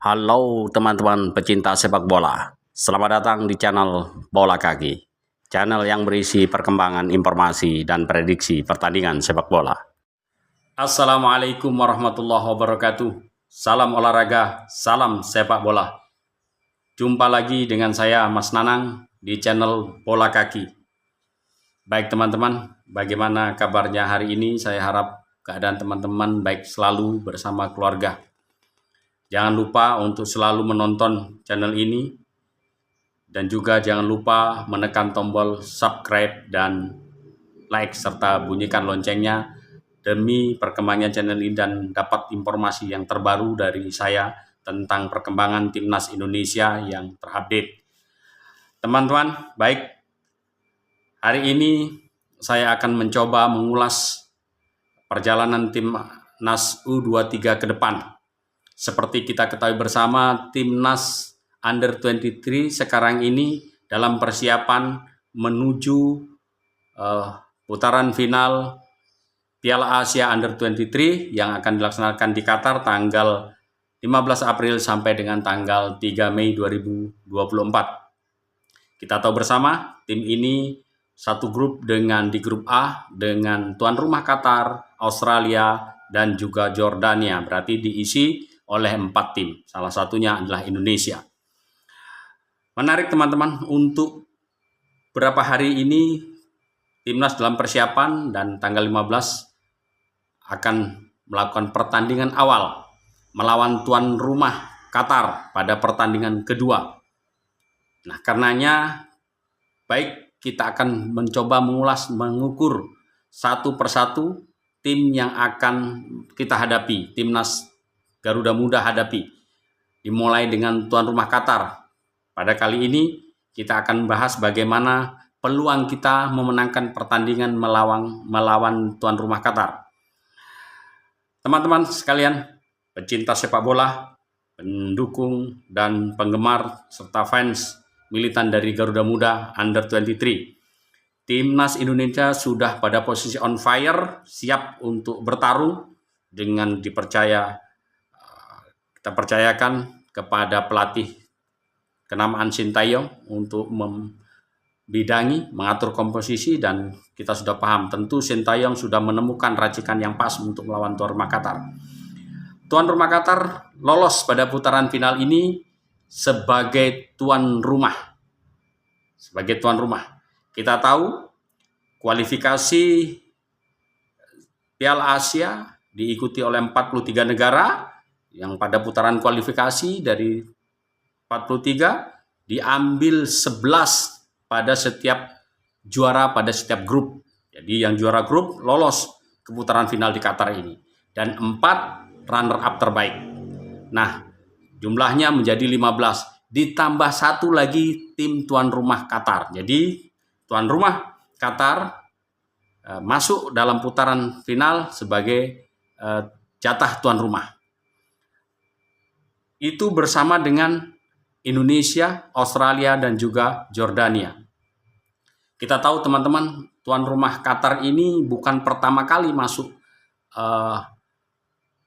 Halo teman-teman pecinta sepak bola, selamat datang di channel Bola Kaki, channel yang berisi perkembangan informasi dan prediksi pertandingan sepak bola. Assalamualaikum warahmatullahi wabarakatuh, salam olahraga, salam sepak bola. Jumpa lagi dengan saya Mas Nanang di channel Bola Kaki. Baik teman-teman, bagaimana kabarnya hari ini? Saya harap keadaan teman-teman baik selalu bersama keluarga. Jangan lupa untuk selalu menonton channel ini dan juga jangan lupa menekan tombol subscribe dan like serta bunyikan loncengnya demi perkembangan channel ini dan dapat informasi yang terbaru dari saya tentang perkembangan timnas Indonesia yang terupdate. Teman-teman, baik, hari ini saya akan mencoba mengulas perjalanan timnas U23 ke depan. Seperti kita ketahui bersama, timnas Under-23 sekarang ini dalam persiapan menuju putaran final Piala Asia Under-23 yang akan dilaksanakan di Qatar tanggal 15 April sampai dengan tanggal 3 Mei 2024. Kita tahu bersama, tim ini satu grup di grup A dengan tuan rumah Qatar, Australia, dan juga Jordania. Berarti diisi oleh 4 tim, salah satunya adalah Indonesia. Menarik teman-teman, untuk beberapa hari ini timnas dalam persiapan dan tanggal 15 akan melakukan pertandingan awal melawan tuan rumah Qatar pada pertandingan kedua. Nah, karenanya baik kita akan mencoba mengukur satu persatu tim yang akan kita hadapi, timnas Garuda Muda hadapi, dimulai dengan tuan rumah Qatar. Pada kali ini kita akan bahas bagaimana peluang kita memenangkan pertandingan melawan tuan rumah Qatar. Teman-teman sekalian, pecinta sepak bola, pendukung dan penggemar serta fans militan dari Garuda Muda Under-23, timnas Indonesia sudah pada posisi on fire, siap untuk bertarung dengan kita percayakan kepada pelatih kenamaan Sintayong untuk mengatur komposisi, dan kita sudah paham tentu Sintayong sudah menemukan racikan yang pas untuk melawan tuan rumah Qatar. Tuan rumah Qatar lolos pada putaran final ini sebagai tuan rumah. Kita tahu kualifikasi Piala Asia diikuti oleh 43 negara, yang pada putaran kualifikasi dari 43 diambil 11 pada setiap juara pada setiap grup. Jadi yang juara grup lolos ke putaran final di Qatar ini, dan 4 runner-up terbaik. Nah, jumlahnya menjadi 15, ditambah 1 lagi tim tuan rumah Qatar. Jadi tuan rumah Qatar masuk dalam putaran final sebagai jatah tuan rumah. Itu bersama dengan Indonesia, Australia, dan juga Jordania. Kita tahu teman-teman, tuan rumah Qatar ini bukan pertama kali masuk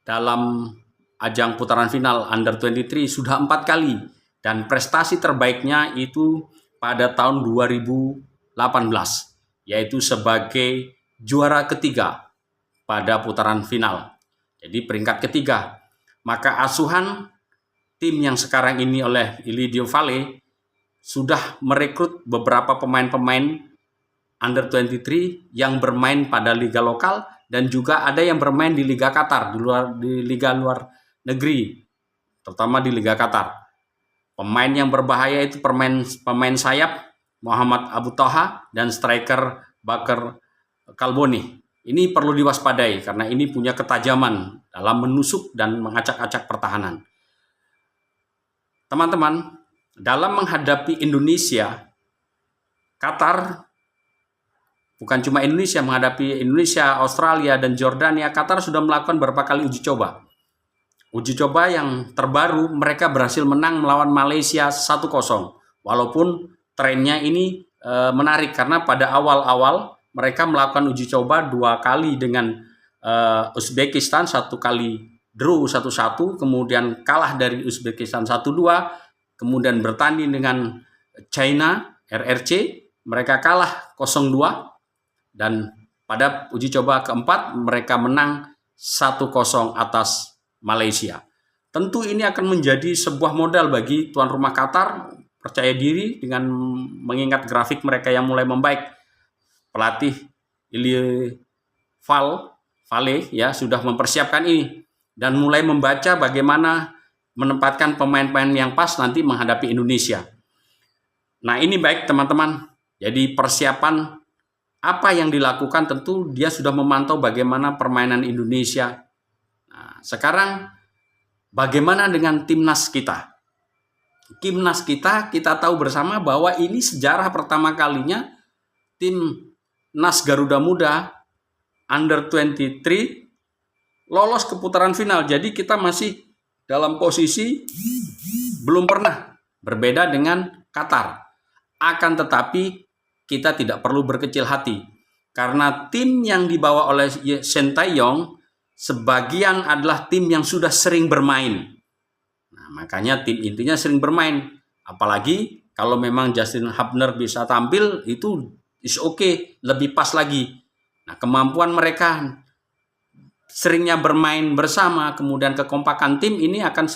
dalam ajang putaran final Under-23, sudah 4 kali. Dan prestasi terbaiknya itu pada tahun 2018, yaitu sebagai juara ketiga pada putaran final. Jadi peringkat ketiga. Maka asuhan tim yang sekarang ini oleh Ilidio Vale sudah merekrut beberapa pemain-pemain Under-23 yang bermain pada liga lokal dan juga ada yang bermain di Liga Qatar, di liga luar negeri, terutama di Liga Qatar. Pemain yang berbahaya itu pemain sayap Muhammad Abu Toha dan striker Bakar Kalboni. Ini perlu diwaspadai karena ini punya ketajaman dalam menusuk dan mengacak-acak pertahanan. Teman-teman, dalam menghadapi Indonesia, Qatar, bukan cuma Indonesia, menghadapi Indonesia, Australia, dan Jordania, Qatar sudah melakukan beberapa kali uji coba. Uji coba yang terbaru, mereka berhasil menang melawan Malaysia 1-0. Walaupun trennya ini menarik karena pada awal-awal mereka melakukan uji coba 2 kali dengan Uzbekistan, 1 kali draw 1-1, kemudian kalah dari Uzbekistan 1-2, kemudian bertanding dengan China RRC, mereka kalah 0-2, dan pada uji coba keempat mereka menang 1-0 atas Malaysia. Tentu ini akan menjadi sebuah modal bagi tuan rumah Qatar, percaya diri dengan mengingat grafik mereka yang mulai membaik. Pelatih Ilie Vale ya sudah mempersiapkan ini dan mulai membaca bagaimana menempatkan pemain-pemain yang pas nanti menghadapi Indonesia. Nah, ini baik teman-teman. Jadi persiapan apa yang dilakukan, tentu dia sudah memantau bagaimana permainan Indonesia. Nah, sekarang bagaimana dengan timnas kita? Timnas kita tahu bersama bahwa ini sejarah pertama kalinya timnas Garuda Muda Under 23 lolos ke putaran final. Jadi kita masih dalam posisi belum pernah, berbeda dengan Qatar. Akan tetapi kita tidak perlu berkecil hati, karena tim yang dibawa oleh Sintayong sebagian adalah tim yang sudah sering bermain. Nah, makanya tim intinya sering bermain. Apalagi kalau memang Justin Hubner bisa tampil, itu is okay, lebih pas lagi. Nah, kemampuan mereka seringnya bermain bersama, kemudian kekompakan tim ini akan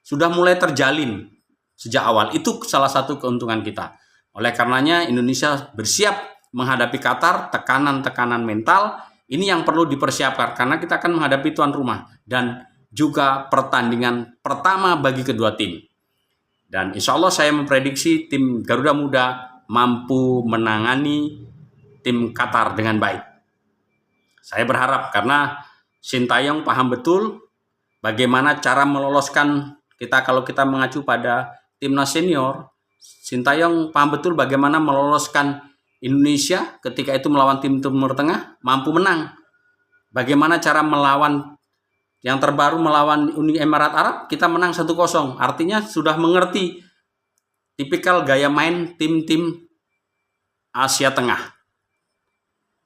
sudah mulai terjalin sejak awal. Itu salah satu keuntungan kita. Oleh karenanya Indonesia bersiap menghadapi Qatar, tekanan-tekanan mental ini yang perlu dipersiapkan karena kita akan menghadapi tuan rumah dan juga pertandingan pertama bagi kedua tim. Dan insya Allah saya memprediksi tim Garuda Muda mampu menangani tim Qatar dengan baik. Saya berharap karena Sintayong paham betul bagaimana cara meloloskan kita. Kalau kita mengacu pada timnas senior, Sintayong paham betul bagaimana meloloskan Indonesia ketika itu melawan tim Timur Tengah, mampu menang. Bagaimana cara melawan yang terbaru melawan Uni Emirat Arab, kita menang 1-0. Artinya sudah mengerti tipikal gaya main tim-tim Asia Tengah.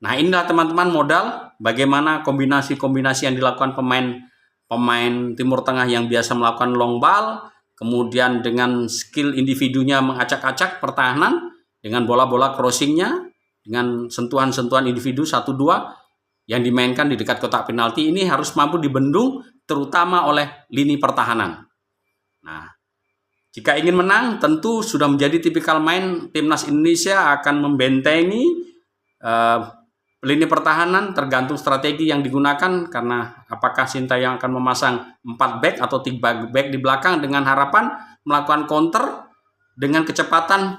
Nah, inilah teman-teman modal bagaimana kombinasi-kombinasi yang dilakukan pemain Timur Tengah yang biasa melakukan long ball, kemudian dengan skill individunya mengacak-acak pertahanan, dengan bola-bola crossingnya, dengan sentuhan-sentuhan individu 1-2 yang dimainkan di dekat kotak penalti, ini harus mampu dibendung terutama oleh lini pertahanan. Nah, jika ingin menang tentu sudah menjadi tipikal main timnas Indonesia akan membentengi lini pertahanan, tergantung strategi yang digunakan, karena apakah Sintayong akan memasang 4 back atau 3 back di belakang dengan harapan melakukan counter dengan kecepatan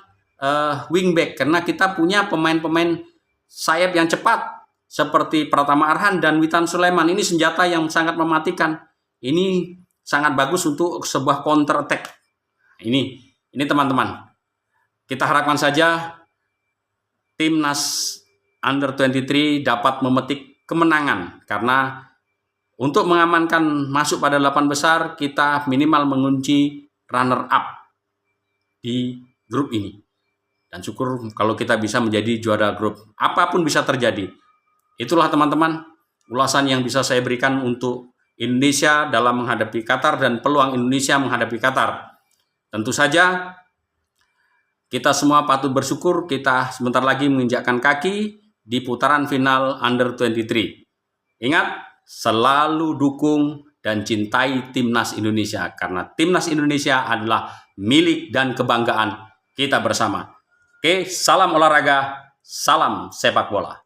wingback, karena kita punya pemain-pemain sayap yang cepat seperti Pratama Arhan dan Witan Sulaiman. Ini senjata yang sangat mematikan. Ini sangat bagus untuk sebuah counter attack. Ini teman-teman. Kita harapkan saja timnas Under 23 dapat memetik kemenangan, karena untuk mengamankan masuk pada 8 besar kita minimal mengunci runner up di grup ini. Dan syukur kalau kita bisa menjadi juara grup. Apapun bisa terjadi. Itulah teman-teman ulasan yang bisa saya berikan untuk Indonesia dalam menghadapi Qatar dan peluang Indonesia menghadapi Qatar. Tentu saja kita semua patut bersyukur kita sebentar lagi menginjakkan kaki di putaran final Under 23. Ingat, selalu dukung dan cintai timnas Indonesia, karena timnas Indonesia adalah milik dan kebanggaan kita bersama. Oke, salam olahraga, salam sepak bola.